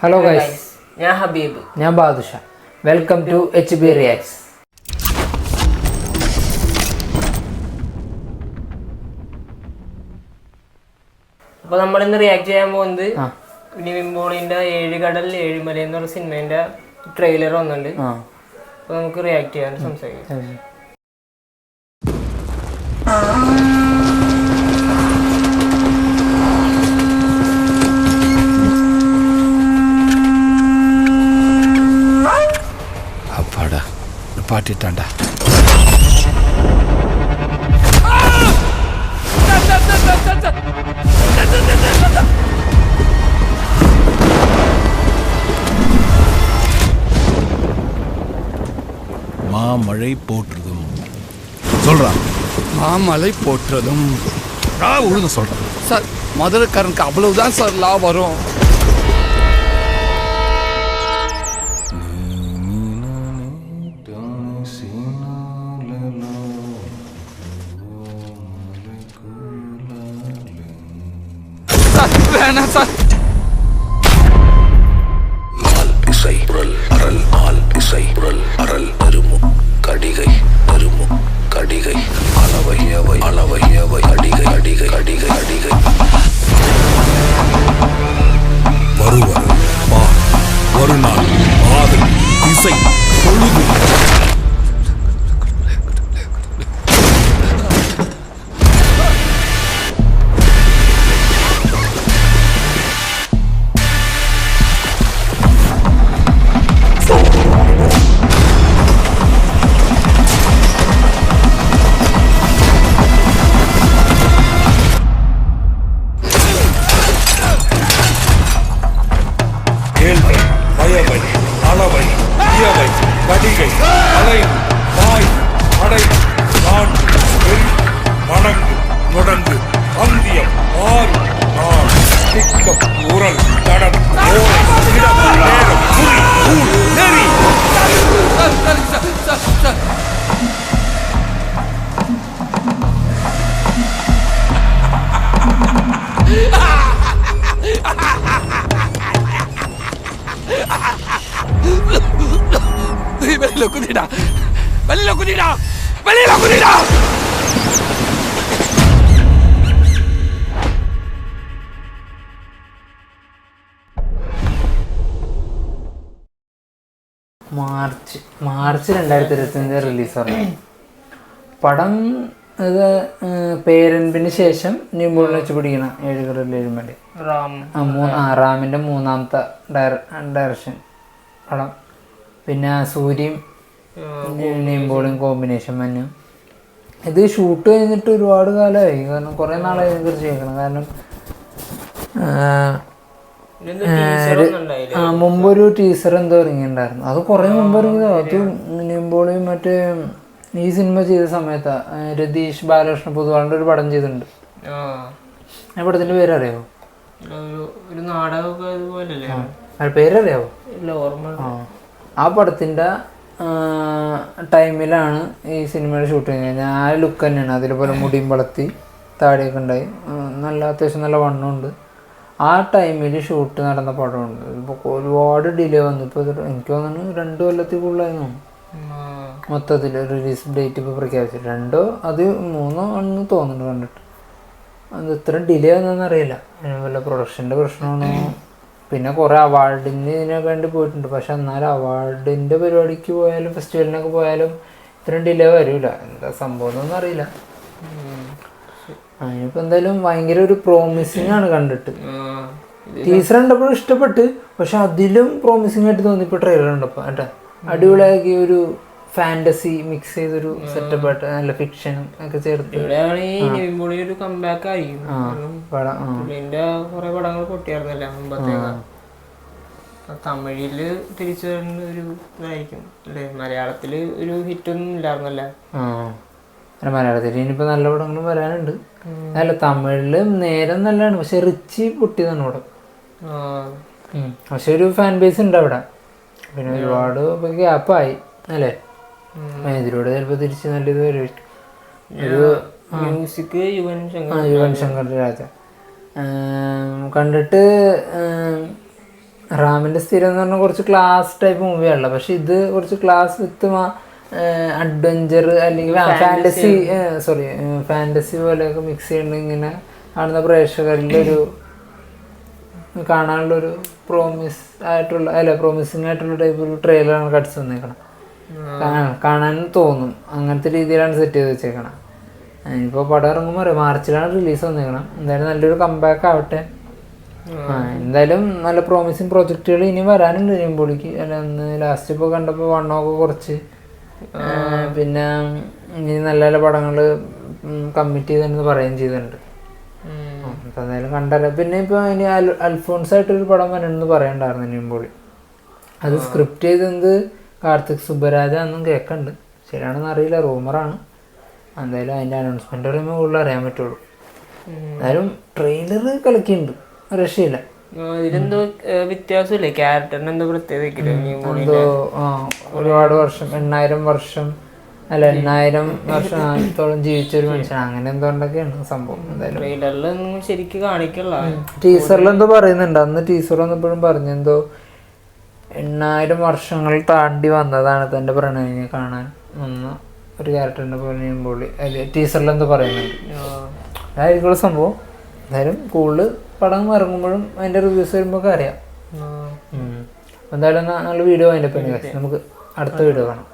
Hello guys, ഞാൻ ഹബീബ്, ഞാൻ Badusha. Welcome to HB reacts. അപ്പോൾ നമ്മളിന്ന് റിയാക്ട് ചെയ്യാൻ പോകുന്നത് നിവിൻ പോളിന്റെ 7 കടൽ 7 മല എന്ന് പറഞ്ഞ സിനിമേന്റെ ട്രെയിലർ വന്നിട്ടുണ്ട്. അപ്പോൾ നമുക്ക് റിയാക്ട് ചെയ്യാൻ സംസാരിക്കാം. പാട്ടിട്ടാണ്ട மாமழை போற்றுதும் சொல்றான். மாமழை போற்றுதும் ஒழுங்கு சொல்றான் சார். மதுரைக்காரனுக்கு அவ்வளவுதான் சார் லா வரும். வேணாம் சார். இசை புரல் அரல் ஆல் இசை புரல் அரல் அருமு கடிகை அருமு கடிகை அளவை அவை அளவை அவை அடிகை அடிகை அடிகை அடிகை வருவர் மா ஒரு நாள் மாதம் இசை பொழுது பயவை அளவை இயவை கடிகை அலை வாய் அடை நான் வெறி மடங்கு முடங்கு அந்தியம் ஆறு நான் திக்கம் உரல் தடம் ஓரை இடம் நேரம் குறி ஊழ் நெறி. வெளியில குதிடா, வெளியில குதிடா, வெளியில குதிடா. മാർച്ച് 2025 റിലീസാണ് പടം. ഇത് പേരൻപിന് ശേഷം നിവിൻ വെച്ച് പിടിക്കണം 7 കടൽ 7 മല. റാമിൻ്റെ 3ാമത്തെ ഡയറക്ഷൻ പടം. പിന്നെ സൂര്യയും നിവിൻ പോളിയും കോമ്പിനേഷൻ മഞ്ഞു. ഇത് ഷൂട്ട് കഴിഞ്ഞിട്ട് ഒരുപാട് കാലമായി, കാരണം കുറേ നാളായി കുറിച്ച് കേൾക്കണം. കാരണം മുമ്പൊരു ടീസർ എന്തോ ഇറങ്ങിയിട്ടുണ്ടായിരുന്നു. അത് കുറേ മുമ്പ് ഇറങ്ങിയതോ. അത് നിവിൻ പോളിയും മറ്റേ ഈ സിനിമ ചെയ്ത സമയത്താണ്. രതീഷ് ബാലകൃഷ്ണ പൊതുവാളുടെ ഒരു പടം ചെയ്തിട്ടുണ്ട്. ആ പടത്തിൻ്റെ പേരറിയാവോ? ഒരു നാടകമൊക്കെ പേരറിയാവോ? ഓർമ്മ. ആ പടത്തിൻ്റെ ടൈമിലാണ് ഈ സിനിമയുടെ ഷൂട്ട് കഴിഞ്ഞത്. ആ ലുക്ക് തന്നെയാണ്. അതിലേപോലെ മുടിയും വളർത്തി താടിയൊക്കെ ഉണ്ടായി, നല്ല അത്യാവശ്യം നല്ല വണ്ണമുണ്ട്. ആ ടൈമിൽ ഷൂട്ട് നടന്ന പടമുണ്ട്. ഇപ്പോൾ ഒരുപാട് ഡിലേ വന്നു. ഇപ്പോൾ എനിക്ക് തോന്നുന്നു 2 കൊല്ലത്തിൽ കൂടുതലായിരുന്നു മൊത്തത്തിൽ റിലീസ് ഡേറ്റ് ഇപ്പോൾ പ്രഖ്യാപിച്ചിട്ട്. 2 അത് 3 ആണെന്ന് തോന്നുന്നു കണ്ടിട്ട്. അത് ഇത്ര ഡിലേ വന്നതെന്ന് അറിയില്ല. വല്ല പ്രൊഡക്ഷൻ്റെ പ്രശ്നമാണോ? പിന്നെ കുറേ അവാർഡിന് ഇതിനൊക്കെ വേണ്ടി പോയിട്ടുണ്ട്. പക്ഷെ എന്നാലും അവാർഡിൻ്റെ പരിപാടിക്ക് പോയാലും ഫെസ്റ്റിവലിനൊക്കെ പോയാലും ഇത്രയും ഡിലേ വരില്ല. എന്താ സംഭവം എന്നൊന്നും അറിയില്ല. അതിനിപ്പോൾ എന്തായാലും ഭയങ്കര ഒരു പ്രോമിസിങ് ആണ് കണ്ടിട്ട്. ടീച്ചർ കണ്ടപ്പോഴും ഇഷ്ടപ്പെട്ട്, പക്ഷെ അതിലും പ്രോമിസിങ് ആയിട്ട് തോന്നി ഇപ്പോൾ ട്രെയിലർ കണ്ടപ്പോൾ. കേട്ടോ, അടിപൊളിയാക്കി ഒരു ഫാന്റസി മിക്സ് ചെയ്തൊരു സെറ്റപ്പ് ആയിട്ട് നല്ല ഫിക്ഷനും ഒക്കെ ചേർത്ത് കുറെ പടങ്ങൾ പൊട്ടിയായിരുന്നല്ല മുമ്പത്തേക്ക്. തമിഴില് തിരിച്ചു വരുന്ന ഒരു ഇതായിരിക്കും അല്ലേ? മലയാളത്തില് ഒരു ഹിറ്റൊന്നും ഇല്ലായിരുന്നല്ല. മലയാളത്തിൽ ഇനിയിപ്പോൾ നല്ല പടങ്ങളും വരാനുണ്ട്. അല്ല, തമിഴില് നേരം നല്ലതാണ്, പക്ഷെ റിച്ചി പൊട്ടിയതാണ് ഇവിടെ. പക്ഷെ ഒരു ഫാൻ ബേസ് ഉണ്ട് അവിടെ. പിന്നെ ഒരുപാട് ഗ്യാപ്പായി അല്ലേ? ഇതിലൂടെ ചിലപ്പോൾ തിരിച്ച് നല്ലത് വരുമായിരിക്കും. ഒരു മ്യൂസിക് യുവൻ ശങ്കർ രാജ കണ്ടിട്ട് റാമിൻ്റെ സ്ഥിരം എന്ന് പറഞ്ഞാൽ കുറച്ച് ക്ലാസ് ടൈപ്പ് മൂവിയാണല്ലോ, പക്ഷെ ഇത് കുറച്ച് ക്ലാസ് വിത്ത് അഡ്വഞ്ചർ അല്ലെങ്കിൽ ഫാൻറ്റസി പോലെയൊക്കെ മിക്സ് ചെയ്യുന്ന ഇങ്ങനെ കാണുന്ന പ്രേക്ഷകരിൻ്റെ ഒരു കാണാനുള്ളൊരു പ്രോമിസിങ് ആയിട്ടുള്ള ടൈപ്പ് ഒരു ട്രെയിലറാണ് കടിച്ചു വന്നേക്കണം. കാണാനും തോന്നും, അങ്ങനത്തെ രീതിയിലാണ് സെറ്റ് ചെയ്ത് വെച്ചേക്കണം. ഇപ്പോൾ പടം ഇറങ്ങുമ്പോൾ മാർച്ചിലാണ് റിലീസ് വന്നേക്കണം. എന്തായാലും നല്ലൊരു കംബാക്ക് ആവട്ടെ. എന്തായാലും നല്ല പ്രോമിസിങ് പ്രൊജക്റ്റുകൾ ഇനി വരാനുണ്ട് നിവിൻപോളിക്ക്. അല്ല അന്ന് ലാസ്റ്റ് ഇപ്പോൾ കണ്ടപ്പോൾ വണ്ണമൊക്കെ കുറച്ച്, പിന്നെ ഇനി നല്ല നല്ല പടങ്ങൾ കമ്മിറ്റ് ചെയ്തെന്ന് പറയുകയും ചെയ്തിട്ടുണ്ട്. അപ്പം എന്തായാലും കണ്ടല്ലോ. പിന്നെ ഇപ്പോൾ ഇനി അൽഫോൺസായിട്ടൊരു പടം വരണമെന്ന് പറയണ്ടായിരുന്നു നിവിൻപോളി. അത് സ്ക്രിപ്റ്റ് ചെയ്തത് കാർത്തിക് സുബ്ബരാജ എന്നും കേൾക്കുന്നുണ്ട്. ശരിയാണെന്ന് അറിയില്ല, റൂമറാണ്. എന്തായാലും അതിൻ്റെ അനൗൺസ്മെൻ്റ് പറയുമ്പോൾ കൂടുതൽ അറിയാൻ പറ്റുള്ളൂ. എന്തായാലും ട്രെയിലർ കളിക്കുന്നുണ്ട്, രക്ഷയില്ല. ഇതിലെന്തോ വ്യത്യാസമില്ലേ ക്യാരക്ടറിന് എന്തോ പ്രത്യേകത? എന്തോ ഒരുപാട് വർഷം 8,000 വർഷത്തോളം ജീവിച്ചൊരു മനുഷ്യൻ, അങ്ങനെ എന്തുകൊണ്ടൊക്കെയാണ് സംഭവം. എന്തായാലും ട്രെയിലറിലൊന്നും ശരിക്കും കാണിക്കല്ല. ടീസറിൽ എന്തോ പറയുന്നുണ്ട്. അന്ന് ടീസർ വന്നപ്പോഴും പറഞ്ഞു എന്തോ 8,000 വർഷങ്ങൾ താണ്ടി വന്നതാണ് തൻ്റെ പ്രണയിനെ കാണാൻ വന്ന ഒരു ക്യാരക്ടറിനെ പോലെ ചെയ്യുമ്പോൾ അതിൽ ടീസറിൽ എന്തോ പറയുന്നുണ്ട്. അതായിരിക്കുള്ള സംഭവം. എന്തായാലും കൂടുതൽ പടം ഇറങ്ങുമ്പോഴും അതിൻ്റെ റിവ്യൂസ് വരുമ്പോൾ അറിയാം. എന്തായാലും നല്ല വീഡിയോ അതിൻ്റെ പിന്നെ നമുക്ക് അടുത്ത വീഡിയോ കാണാം.